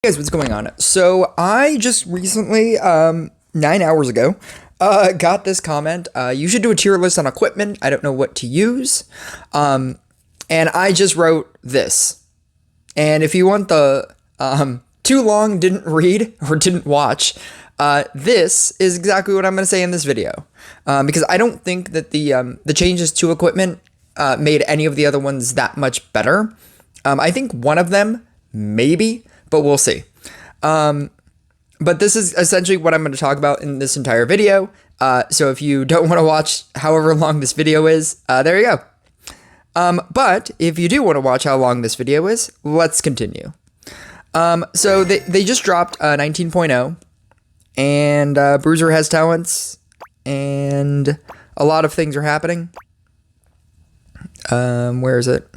Guys, what's going on? So I just recently, 9 hours ago, got this comment. You should do a tier list on equipment. I don't know what to use. And I just wrote this. And if you want the too long, didn't read, or didn't watch, this is exactly what I'm going to say in this video. Because I don't think that the changes to equipment made any of the other ones that much better. I think one of them, maybe, but we'll see. But this is essentially what I'm going to talk about in this entire video. So if you don't want to watch however long this video is, there you go. But if you do want to watch how long this video is, let's continue. So they just dropped 19.0, and Bruiser has talents, and a lot of things are happening. Where is it?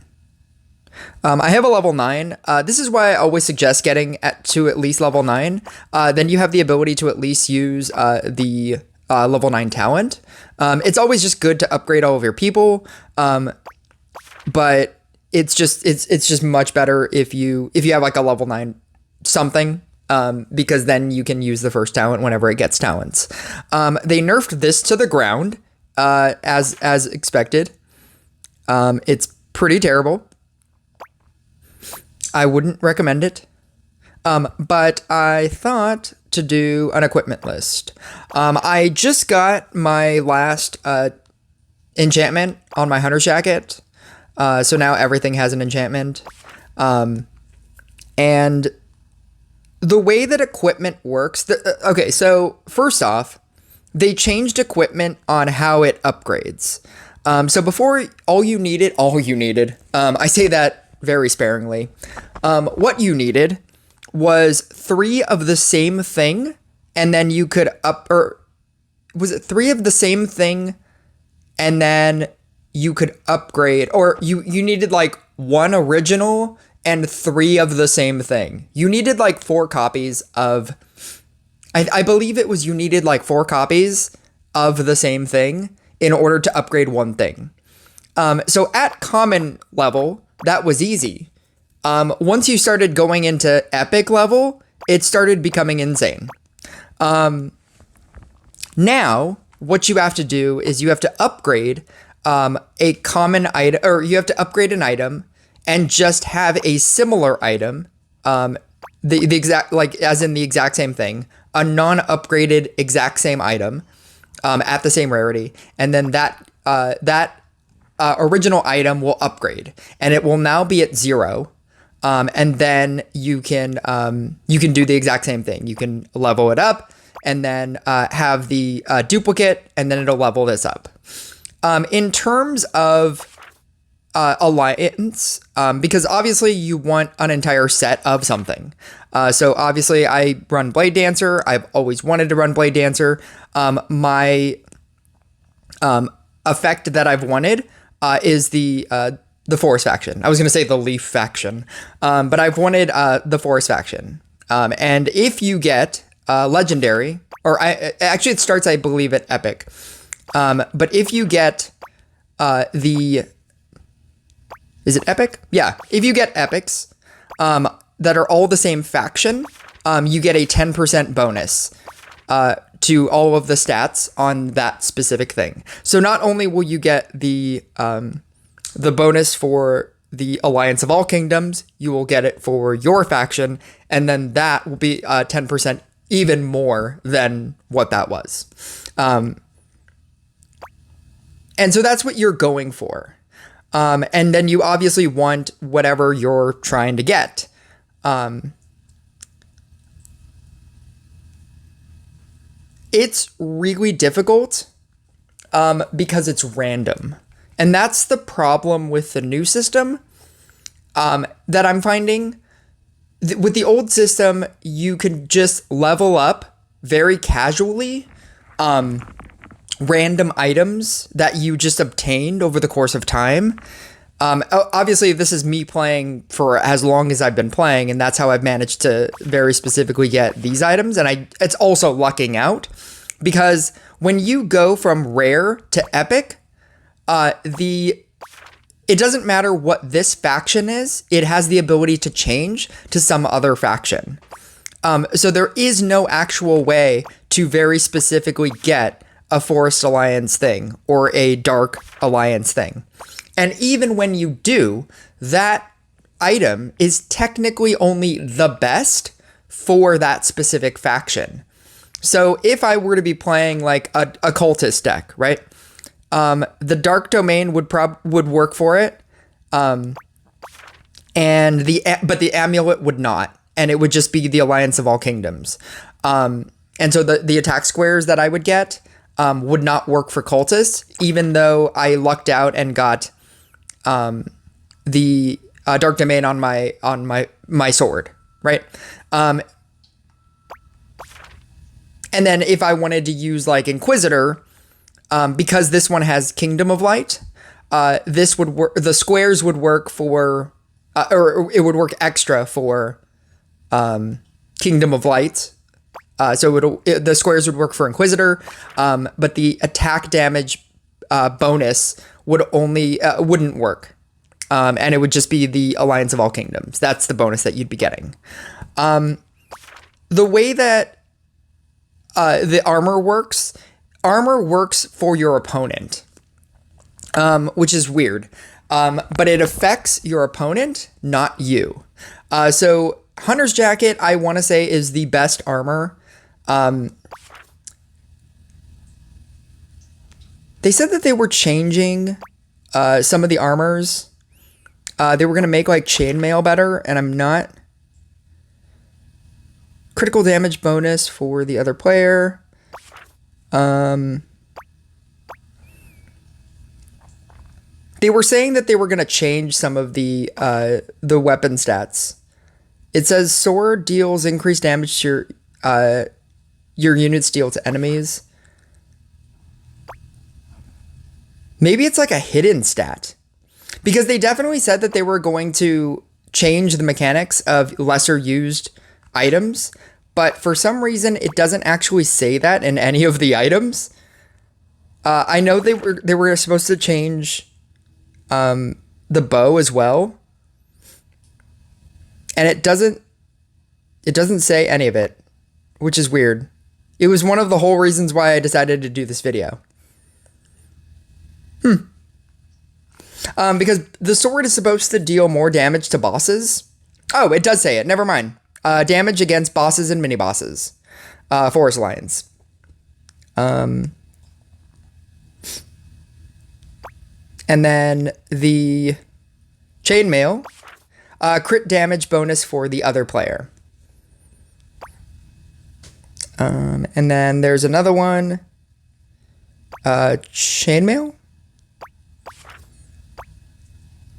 I have a level 9. This is why I always suggest getting to at least level 9. Then you have the ability to at least use the level 9 talent. It's always just good to upgrade all of your people, but it's just much better if you have like a level 9 something, because then you can use the first talent whenever it gets talents. They nerfed this to the ground, as expected. It's pretty terrible. I wouldn't recommend it, but I thought to do an equipment list. I just got my last enchantment on my hunter jacket, so now everything has an enchantment. And the way that equipment works, okay, so first off, they changed equipment on how it upgrades. So before, all you needed, I say that very sparingly. What you needed was 3 of the same thing, and then you could was it 3 of the same thing, and then you could upgrade, or you needed like 1 original and 3 of the same thing. You needed like 4 copies of, I believe it was, you needed like 4 copies of the same thing in order to upgrade 1 thing. So at common level, that was easy. Once you started going into epic level, it started becoming insane. Now, what you have to do is you have to upgrade a common item, or you have to upgrade an item and just have a similar item, the exact, like as in the exact same thing, a non-upgraded exact same item at the same rarity, and then that original item will upgrade, and it will now be at 0. And then you can do the exact same thing. You can level it up, and then have the duplicate, and then it'll level this up. In terms of alliance, because obviously you want an entire set of something. So obviously I run Blade Dancer. I've always wanted to run Blade Dancer. My effect that I've wanted is the Forest faction. I was going to say the Leaf faction, but I've wanted the Forest faction. And if you get Legendary, or actually it starts, I believe, at Epic. But if you get is it Epic? Yeah. If you get Epics that are all the same faction, you get a 10% bonus to all of the stats on that specific thing. So not only will you get the bonus for the Alliance of All Kingdoms, you will get it for your faction, and then that will be 10% even more than what that was. And so that's what you're going for. And then you obviously want whatever you're trying to get. It's really difficult because it's random. And that's the problem with the new system that I'm finding. With the old system, you could just level up very casually random items that you just obtained over the course of time. Obviously, this is me playing for as long as I've been playing, and that's how I've managed to very specifically get these items. And it's also lucking out, because when you go from rare to epic, it doesn't matter what this faction is, it has the ability to change to some other faction. So there is no actual way to very specifically get a Forest Alliance thing or a Dark Alliance thing. And even when you do, that item is technically only the best for that specific faction. So if I were to be playing like a cultist deck, right? The Dark Domain would work for it. But the Amulet would not. And it would just be the Alliance of All Kingdoms. And so the attack squares that I would get would not work for cultists, even though I lucked out and got the Dark Domain on my sword, right? And then if I wanted to use like Inquisitor, because this one has Kingdom of Light, this would work. The squares would work for, or it would work extra for Kingdom of Light. So the squares would work for Inquisitor, but the attack damage bonus wouldn't work. And it would just be the Alliance of All Kingdoms. That's the bonus that you'd be getting. The way that the armor works for your opponent, which is weird. But it affects your opponent, not you. So Hunter's Jacket, I want to say, is the best armor. They said that they were changing some of the armors. They were going to make like chainmail better, and I'm not. Critical damage bonus for the other player. They were saying that they were going to change some of the weapon stats. It says sword deals increased damage to your units deal to enemies. Maybe it's like a hidden stat. Because they definitely said that they were going to change the mechanics of lesser used items, but for some reason it doesn't actually say that in any of the items. I know they were supposed to change the bow as well, and it doesn't say any of it, which is weird. It was one of the whole reasons why I decided to do this video. Because the sword is supposed to deal more damage to bosses. Oh, it does say it. Never mind. Damage against bosses and mini-bosses. Forest Alliance. And then the chainmail. Crit damage bonus for the other player. And then there's another one. Chainmail?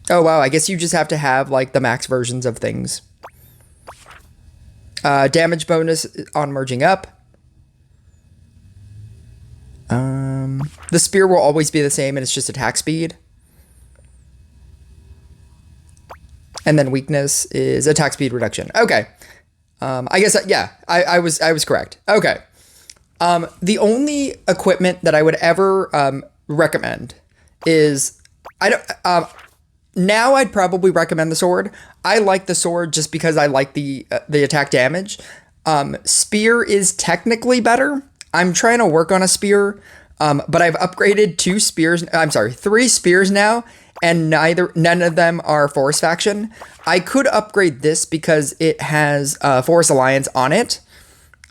Oh, wow. I guess you just have to have, like, the max versions of things. Damage bonus on merging up. The spear will always be the same, and it's just attack speed. And then weakness is attack speed reduction. Okay. I guess, yeah, I was correct. Okay. The only equipment that I would ever recommend is... Now I'd probably recommend the sword. I like the sword just because I like the attack damage. Spear is technically better. I'm trying to work on a spear, but I've upgraded 3 spears now, and none of them are Forest faction. I could upgrade this because it has Forest Alliance on it.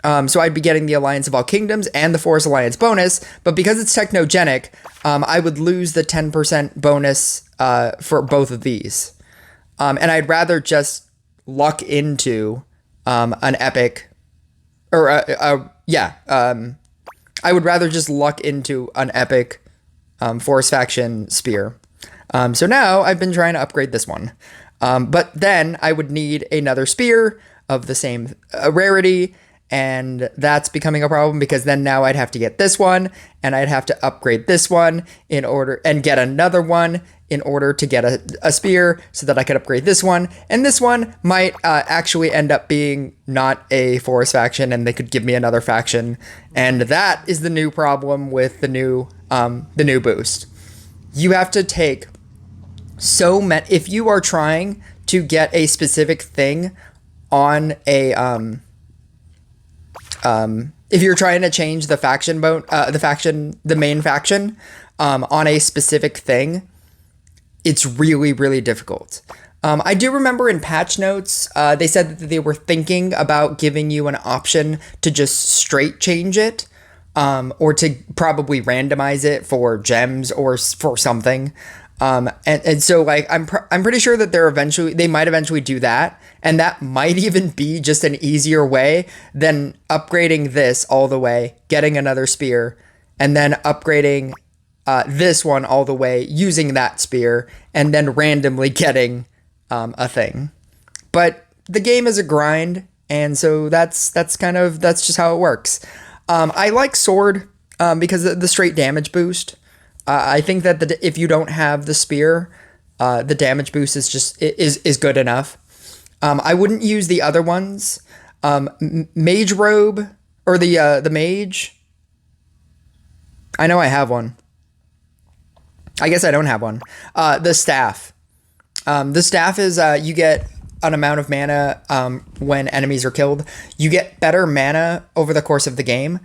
So I'd be getting the Alliance of All Kingdoms and the Forest Alliance bonus, but because it's technogenic, I would lose the 10% bonus for both of these. And I'd rather just luck into an epic, or I would rather just luck into an epic Forest faction spear. So now I've been trying to upgrade this one. But then I would need another spear of the same rarity, and that's becoming a problem because then now I'd have to get this one, and I'd have to upgrade this one and get another one in order to get a spear so that I could upgrade this one. And this one might actually end up being not a Forest faction, and they could give me another faction. And that is the new problem with the new boost. You have to take so many, if you are trying to get a specific thing on a If you're trying to change the the main faction, on a specific thing, it's really, really difficult. I do remember in patch notes, they said that they were thinking about giving you an option to just straight change it, or to probably randomize it for gems or for something. And so like I'm pretty sure that they might eventually do that, and that might even be just an easier way than upgrading this all the way, getting another spear, and then upgrading this one all the way using that spear, and then randomly getting a thing. But the game is a grind, and so that's just how it works. I like sword because of the straight damage boost. I think that if you don't have the spear, the damage boost is good enough. I wouldn't use the other ones. Mage robe or the mage. I know I have one. I guess I don't have one. The staff. The staff is you get an amount of mana when enemies are killed. You get better mana over the course of the game.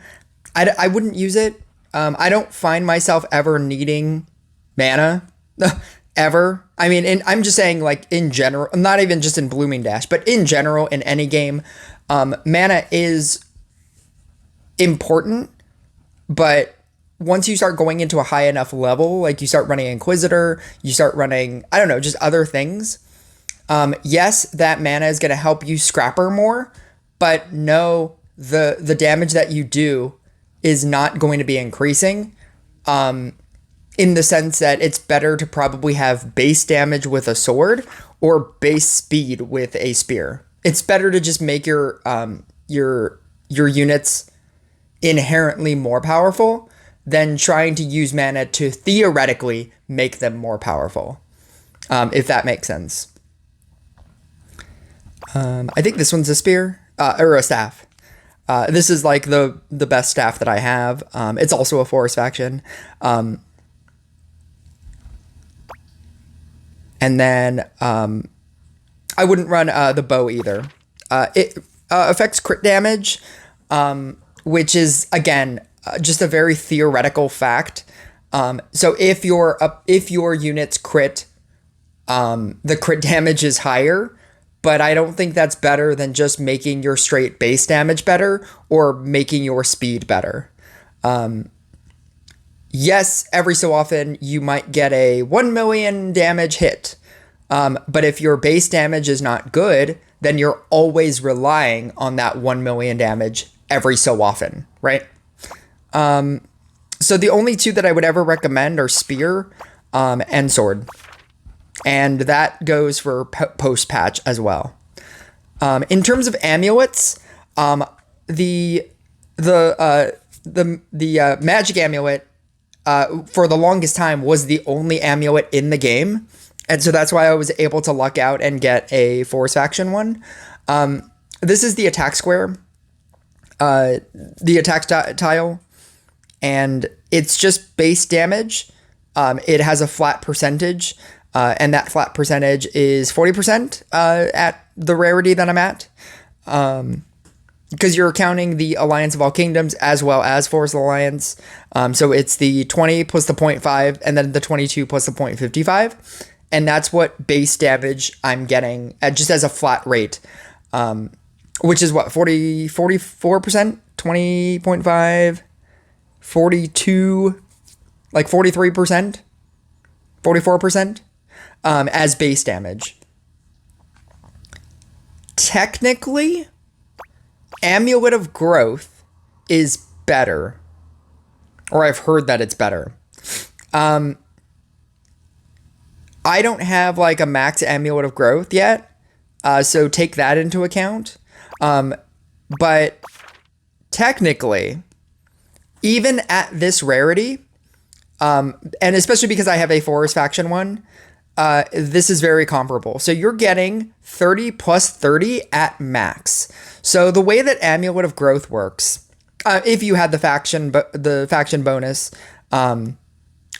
I wouldn't use it. I don't find myself ever needing mana. Ever. I mean, I'm just saying, like, in general, not even just in Blooming Dash, but in general, in any game, mana is important, but once you start going into a high enough level, like you start running Inquisitor, you start running, I don't know, just other things. Yes, that mana is going to help you scrapper more, but no, the damage that you do is not going to be increasing. In the sense that it's better to probably have base damage with a sword or base speed with a spear. It's better to just make your units inherently more powerful than trying to use mana to theoretically make them more powerful, if that makes sense. I think this one's a spear, or a staff. This is like the best staff that I have. It's also a forest faction. And then I wouldn't run the bow either. It affects crit damage, which is, again, just a very theoretical fact. So if your units crit, the crit damage is higher, but I don't think that's better than just making your straight base damage better or making your speed better. Yes, every so often you might get a 1 million damage hit. But if your base damage is not good, then you're always relying on that 1 million damage every so often, right? So the only two that I would ever recommend are spear and sword. And that goes for post-patch as well. In terms of amulets, the magic amulet, for the longest time, was the only amulet in the game. And so that's why I was able to luck out and get a force faction one. This is the attack square, the attack tile, and it's just base damage. It has a flat percentage, and that flat percentage is 40% at the rarity that I'm at. Because you're counting the Alliance of All Kingdoms as well as Forest Alliance. So it's the 20 plus the 0.5 and then the 22 plus the 0.55. And that's what base damage I'm getting just as a flat rate. Which is what, 44%? 20.5? 42? Like 43%? 44%? As base damage. Technically, Amulet of Growth is better. Or I've heard that it's better. I don't have like a max Amulet of Growth yet. So take that into account. But technically, even at this rarity, and especially because I have a forest faction one, this is very comparable. So you're getting 30 plus 30 at max. So the way that Amulet of Growth works, if you had the faction bonus,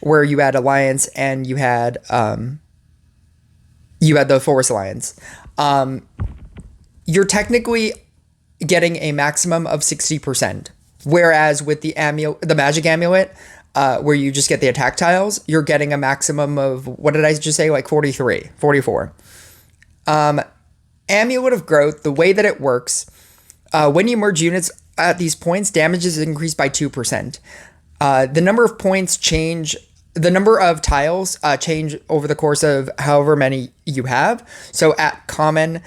where you had Alliance and you had the Forest Alliance, you're technically getting a maximum of 60%. Whereas with the magic amulet, where you just get the attack tiles, you're getting a maximum of, what did I just say? Like 43, 44. Amulet of Growth, the way that it works, when you merge units at these points, damage is increased by 2%. The number of points change, the number of tiles change over the course of however many you have. So at common,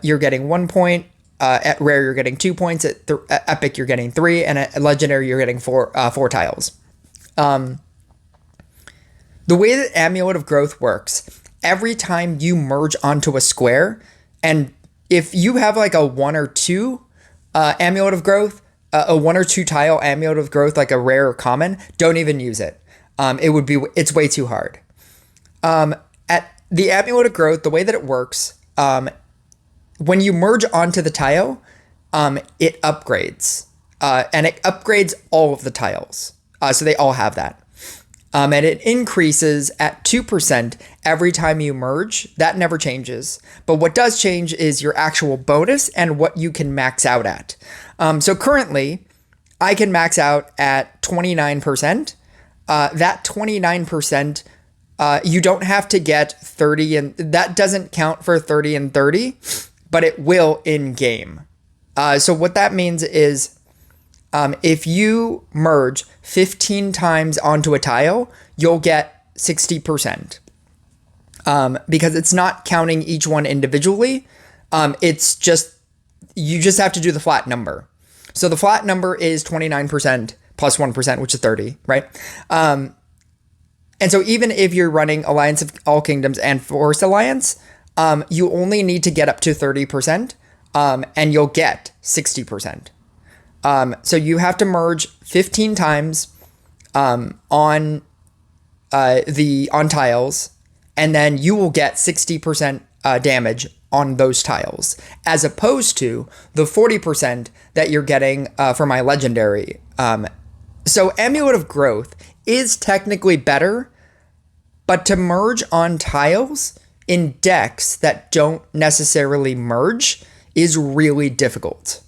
you're getting 1 point. At rare, you're getting 2 points. At epic, you're getting 3, and at legendary, you're getting four tiles. The way that Amulet of Growth works, every time you merge onto a square, and if you have like a 1 or 2 Amulet of Growth, a 1 or 2 tile Amulet of Growth, like a rare or common, don't even use it. It's way too hard. At the Amulet of Growth, the way that it works, when you merge onto the tile, it upgrades, and it upgrades all of the tiles. So they all have that. And it increases at 2% every time you merge. That never changes. But what does change is your actual bonus and what you can max out at. So currently, I can max out at 29%. That 29%, you don't have to get 30, and that doesn't count for 30 and 30, but it will in game. So what that means is, if you merge 15 times onto a tile, you'll get 60%. Because it's not counting each one individually. It's just, you just have to do the flat number. So the flat number is 29% plus 1%, which is 30, right? And so even if you're running Alliance of All Kingdoms and Forest Alliance, you only need to get up to 30%, and you'll get 60%. So you have to merge 15 times on tiles, and then you will get 60% damage on those tiles, as opposed to the 40% that you're getting for my legendary. So Amulet of Growth is technically better, but to merge on tiles in decks that don't necessarily merge is really difficult.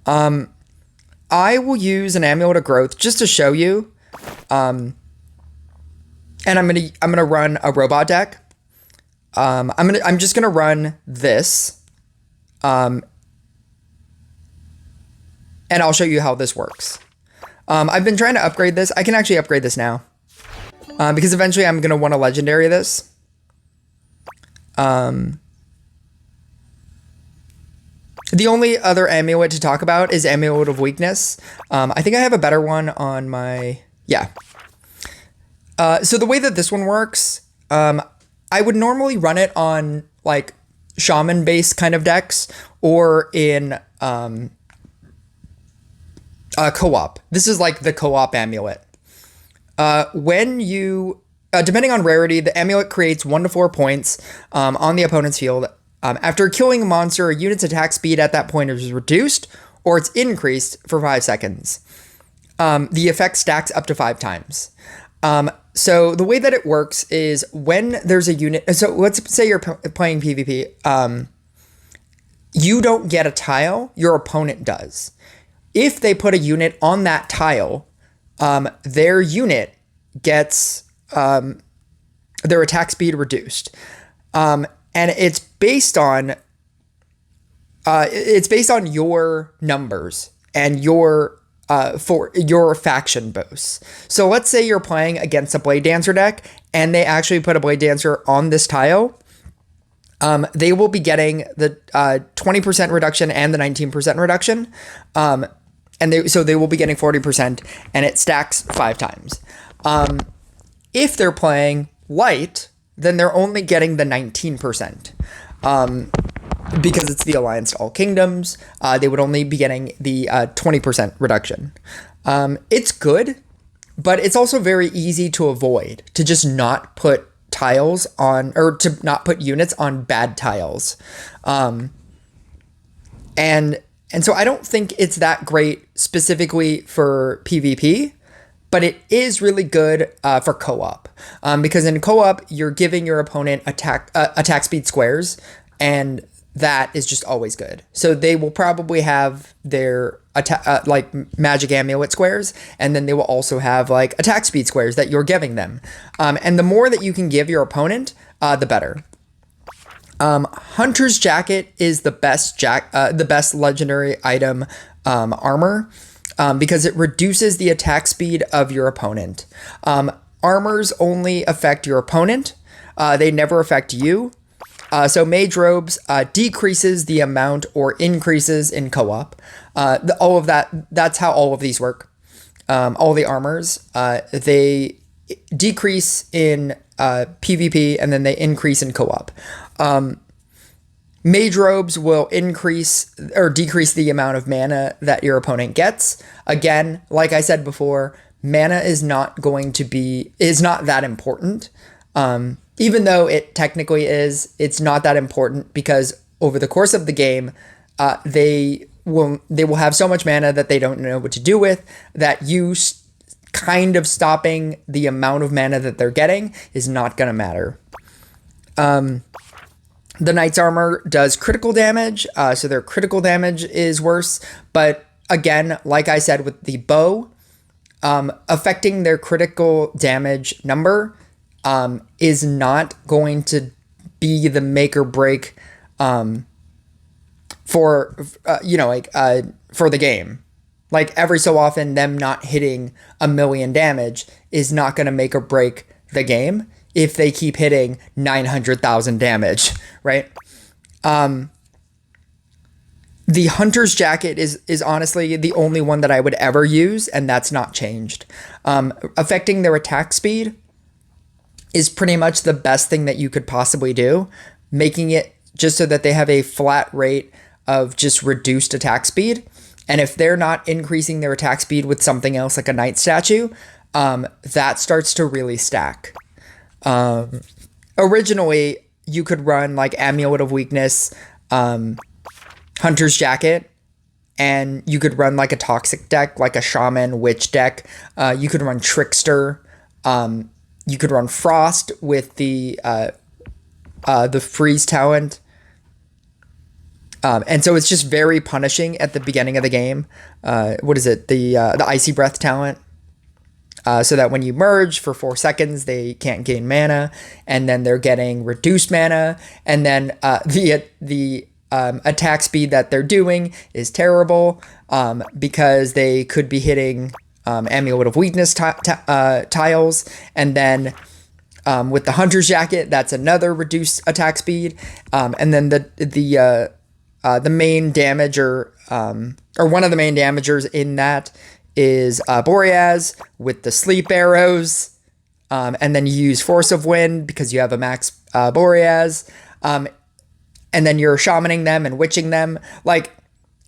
I will use an Amulet of Growth just to show you, and I'm gonna run a robot deck. I'm just gonna run this, and I'll show you how this works. I've been trying to upgrade this. I can actually upgrade this now, because eventually I'm gonna want to legendary this. The only other amulet to talk about is Amulet of Weakness. I think I have a better one on my... Yeah. So the way that this one works, I would normally run it on, like, shaman-based kind of decks, or in co-op. This is, like, the co-op amulet. When you... depending on rarity, the amulet creates 1 to 4 points on the opponent's field. After killing a monster, a unit's attack speed at that point is reduced, or it's increased for 5 seconds. The effect stacks up to 5 times. So the way that it works is when there's a unit... So let's say you're playing PvP. You don't get a tile, your opponent does. If they put a unit on that tile, their unit gets their attack speed reduced. And it's based on your numbers and your for your faction boasts. So let's say you're playing against a Blade Dancer deck, and they actually put a Blade Dancer on this tile. They will be getting the 20% reduction and the 19% reduction, and they will be getting 40%, and it stacks 5 times. If they're playing light, then they're only getting the 19%. Because it's the Alliance to All Kingdoms, they would only be getting the 20% reduction. It's good, but it's also very easy to avoid, to just not put tiles on, or to not put units on bad tiles. And so I don't think it's that great specifically for PvP, but it is really good for co-op, because in co-op you're giving your opponent attack speed squares, and that is just always good. So they will probably have their like magic amulet squares, and then they will also have like attack speed squares that you're giving them. And the more that you can give your opponent, the better. Hunter's Jacket is the best legendary item armor because it reduces the attack speed of your opponent. Armors only affect your opponent; they never affect you. So Mage Robes decreases the amount or increases in co-op. All of that's how all of these work. All the armors, they decrease in PvP and then they increase in co-op. Mage Robes will increase or decrease the amount of mana that your opponent gets. Again, like I said before, mana is not that important. Even though it technically is, it's not that important because over the course of the game, they will have so much mana that they don't know what to do with, that kind of stopping the amount of mana that they're getting is not going to matter. The Knight's Armor does critical damage, so their critical damage is worse. But again, like I said with the bow, affecting their critical damage number is not going to be the make or break for the game. Like every so often, them not hitting 1,000,000 damage is not going to make or break the game if they keep hitting 900,000 damage, right? The Hunter's Jacket is honestly the only one that I would ever use, and that's not changed. Affecting their attack speed is pretty much the best thing that you could possibly do, making it just so that they have a flat rate of just reduced attack speed. And if they're not increasing their attack speed with something else like a knight statue, that starts to really stack. Originally, you could run like Amulet of Weakness, Hunter's Jacket, and you could run like a toxic deck, like a Shaman Witch deck. You could run Trickster. You could run Frost with the Freeze talent. And so it's just very punishing at the beginning of the game. What is it? The Icy Breath talent. So that when you merge for 4 seconds, they can't gain mana, and then they're getting reduced mana, and then the attack speed that they're doing is terrible because they could be hitting Amulet of Weakness tiles, and then with the Hunter's Jacket, that's another reduced attack speed, and then the main damager or one of the main damagers in that is Boreas with the sleep arrows, and then you use Force of Wind because you have a max Boreas, and then you're shamaning them and witching them. Like,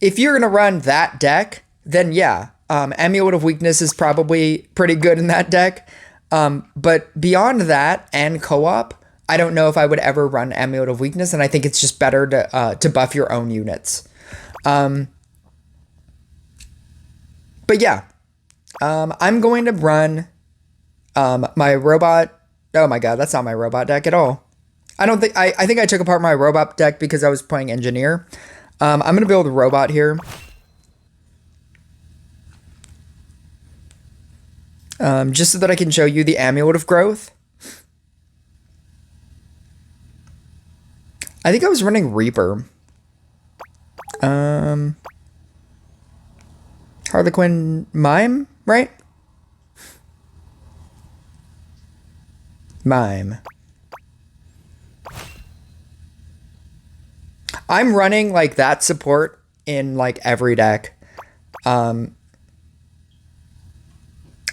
if you're gonna run that deck, then yeah, Amulet of Weakness is probably pretty good in that deck. But beyond that and co-op, I don't know if I would ever run Amulet of Weakness, and I think it's just better to buff your own units. But yeah, I'm going to run my robot. Oh my god, that's not my robot deck at all. I think I took apart my robot deck because I was playing engineer. I'm going to build a robot here. Just so that I can show you the Amulet of Growth. I think I was running Reaper. Harlequin Mime, right? Mime. I'm running like that support in like every deck. I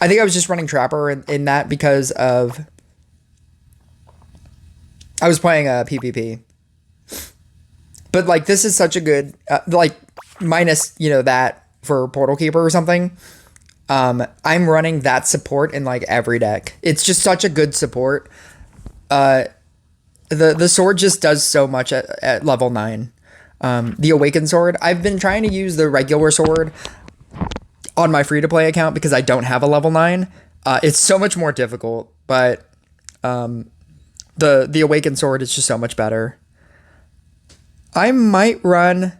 think I was just running Trapper in that because of I was playing PvP. But like this is such a good like minus that for Portal Keeper or something. I'm running that support in like every deck. It's just such a good support. The sword just does so much at level 9. The Awakened Sword. I've been trying to use the regular sword on my free-to-play account because I don't have a level 9. It's so much more difficult, but the Awakened Sword is just so much better. I might run...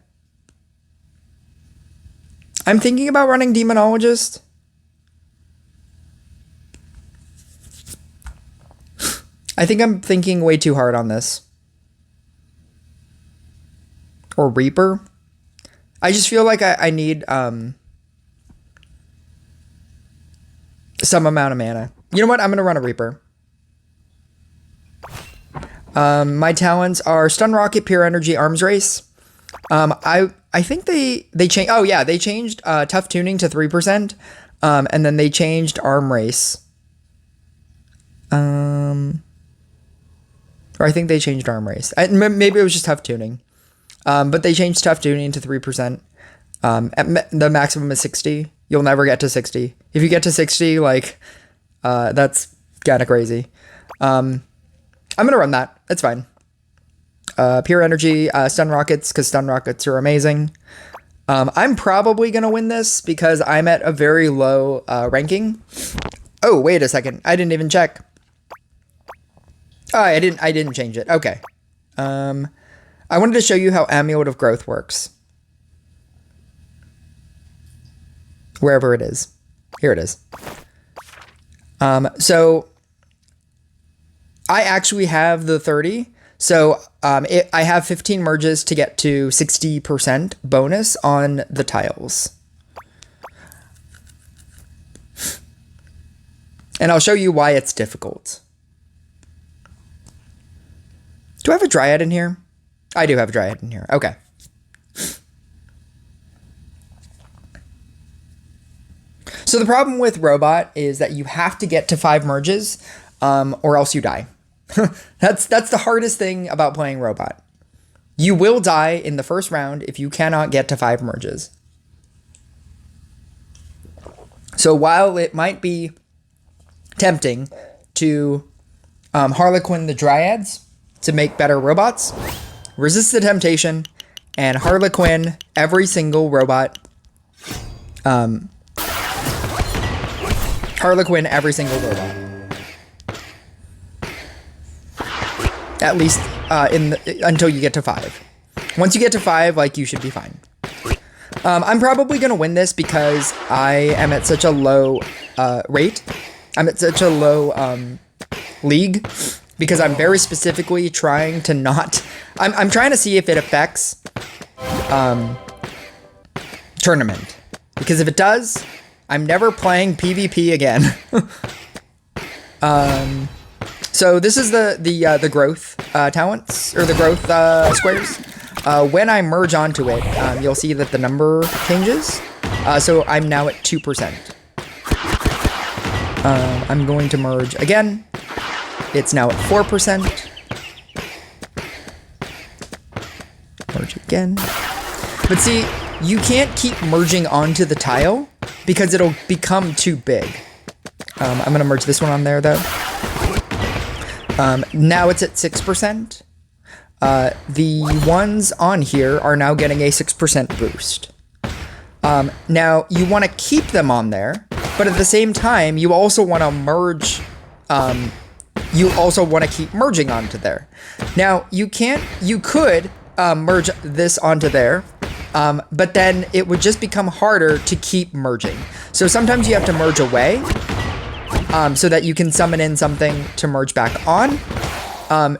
I'm thinking about running Demonologist. I think I'm thinking way too hard on this. Or Reaper. I just feel like I need some amount of mana. You know what? I'm going to run a Reaper. My talents are Stun Rocket, Pure Energy, Arms Race. I think they changed... Oh, yeah. They changed Tough Tuning to 3%. And then they changed Arm Race. Or I think they changed Arm Race. Maybe it was just Tough Tuning. But they changed Tough Tuning to 3%. The maximum is 60. You'll never get to 60. If you get to 60, like, that's kind of crazy. I'm going to run that. That's fine. Pure Energy, Stun Rockets, because Stun Rockets are amazing. I'm probably going to win this because I'm at a very low ranking. Oh, wait a second. I didn't even check. Oh, I didn't change it. Okay. I wanted to show you how Amulet of Growth works. Wherever it is. Here it is. So I actually have the 30. So I have 15 merges to get to 60% bonus on the tiles. And I'll show you why it's difficult. Do I have a Dryad in here? I do have a Dryad in here. Okay. So the problem with Robot is that you have to get to 5 merges or else you die. That's the hardest thing about playing Robot. You will die in the first round if you cannot get to 5 merges. So while it might be tempting to Harlequin the Dryads to make better robots, resist the temptation and Harlequin every single robot. Harlequin every single robot. At least until you get to 5. Once you get to 5, like, you should be fine. I'm probably going to win this because I am at such a low rate. I'm at such a low league because I'm very specifically trying to not... I'm trying to see if it affects tournament. Because if it does, I'm never playing PvP again. So this is the growth talents, or the growth squares. When I merge onto it, you'll see that the number changes. So I'm now at 2%. I'm going to merge again. It's now at 4%. Merge again. But see, you can't keep merging onto the tile because it'll become too big. I'm going to merge this one on there, though. Now it's at 6%. The ones on here are now getting a 6% boost. Now, you want to keep them on there, but at the same time, you also want to merge... you also want to keep merging onto there. Now, you could merge this onto there, but then it would just become harder to keep merging. So sometimes you have to merge away, so that you can summon in something to merge back on.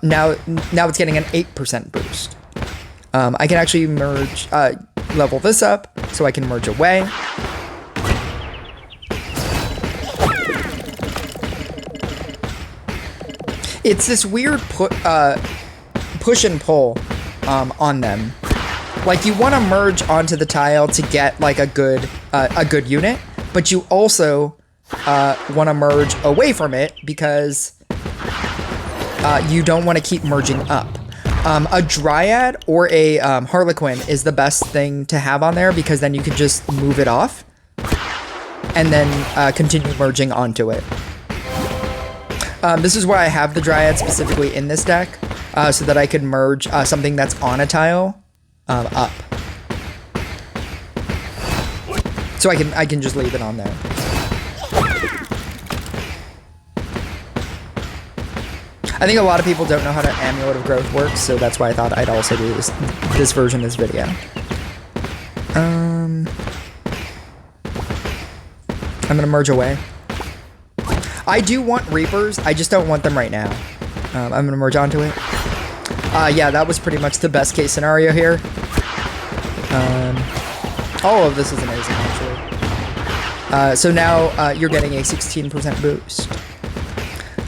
Now it's getting an 8% boost. I can actually merge, level this up, so I can merge away. It's this weird push and pull on them. Like, you want to merge onto the tile to get like a good unit, but you also want to merge away from it because you don't want to keep merging up. A Dryad or a Harlequin is the best thing to have on there because then you can just move it off and then continue merging onto it. This is why I have the Dryad specifically in this deck, so that I could merge something that's on a tile up. So I can just leave it on there. I think a lot of people don't know how to Amulet of Growth works, so that's why I thought I'd also do this version of this video. I'm gonna merge away. I do want Reapers, I just don't want them right now. I'm gonna merge onto it. Yeah, that was pretty much the best case scenario here. All of this is amazing, actually. So now you're getting a 16% boost.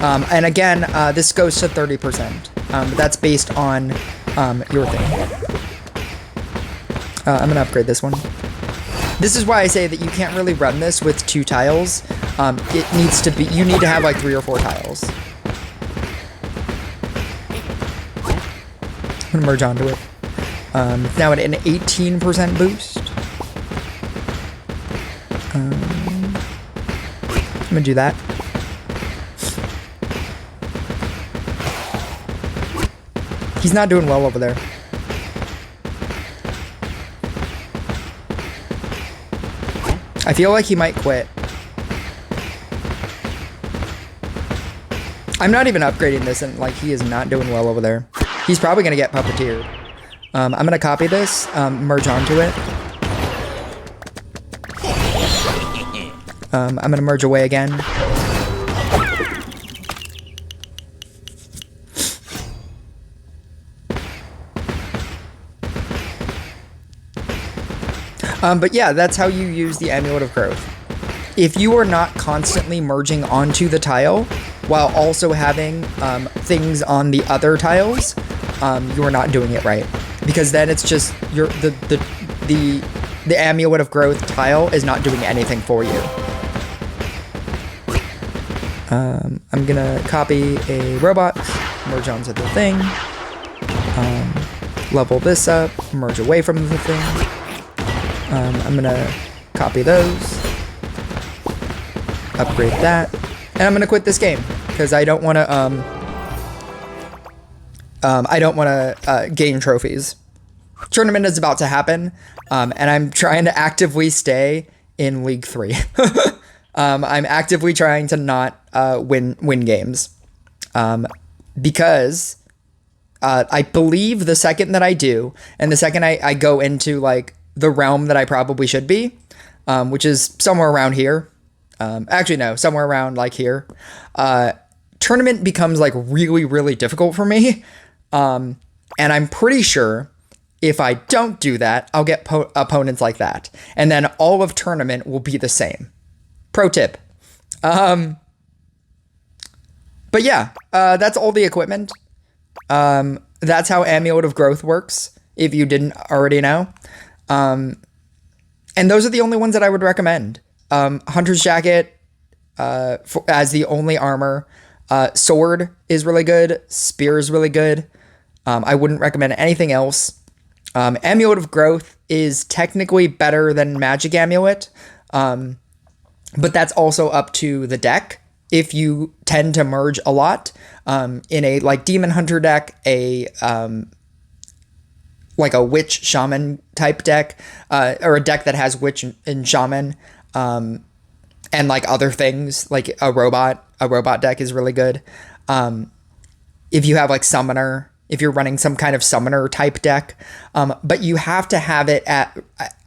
And again, this goes to 30%. But that's based on your thing. I'm gonna upgrade this one. This is why I say that you can't really run this with 2 tiles. It needs to be, you need to have like 3 or 4 tiles. I'm gonna merge onto it. It's now at an 18% boost. I'm gonna do that. He's not doing well over there. I feel like he might quit. I'm not even upgrading this, and like he is not doing well over there. He's probably gonna get puppeteered. I'm gonna copy this, merge onto it. I'm gonna merge away again. But yeah, that's how you use the Amulet of Growth. If you are not constantly merging onto the tile, while also having things on the other tiles, you are not doing it right. Because then it's just the Amulet of Growth tile is not doing anything for you. I'm gonna copy a robot, merge onto the thing, level this up, merge away from the thing. I'm gonna copy those, upgrade that, and I'm gonna quit this game because I don't want to gain trophies. Tournament is about to happen, and I'm trying to actively stay in League 3. I'm actively trying to not win games, because I believe the second that I do, and the second I go into like the realm that I probably should be, which is somewhere around here. Actually, no, somewhere around like here. Tournament becomes like really, really difficult for me. And I'm pretty sure if I don't do that, I'll get opponents like that. And then all of tournament will be the same. Pro tip. But yeah, that's all the equipment. That's how Amulet of Growth works, if you didn't already know. And those are the only ones that I would recommend. Hunter's Jacket as the only armor. Sword is really good. Spear is really good. I wouldn't recommend anything else. Amulet of Growth is technically better than Magic Amulet, but that's also up to the deck. If you tend to merge a lot in a like Demon Hunter deck, like a Witch Shaman type deck, or a deck that has Witch and Shaman, and like other things, like a robot deck is really good. If you have like Summoner, if you're running some kind of Summoner type deck, but you have to have it at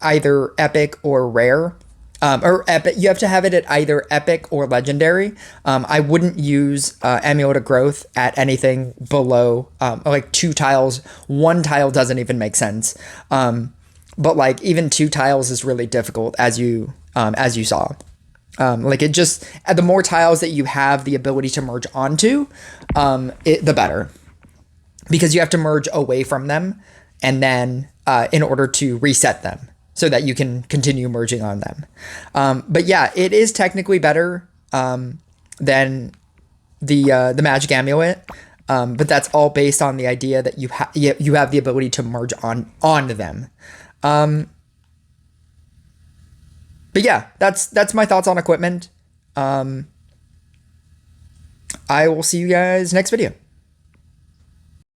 either Epic or Rare. Or epic, you have to have it at either Epic or Legendary. I wouldn't use Amulet of Growth at anything below like 2 tiles. 1 tile doesn't even make sense. But like even 2 tiles is really difficult, as you saw. Like it just, the more tiles that you have the ability to merge onto, the better, because you have to merge away from them, and then in order to reset them, so that you can continue merging on them. But yeah, it is technically better than the Magic Amulet, but that's all based on the idea that you have the ability to merge onto them. But yeah, that's my thoughts on equipment. I will see you guys next video.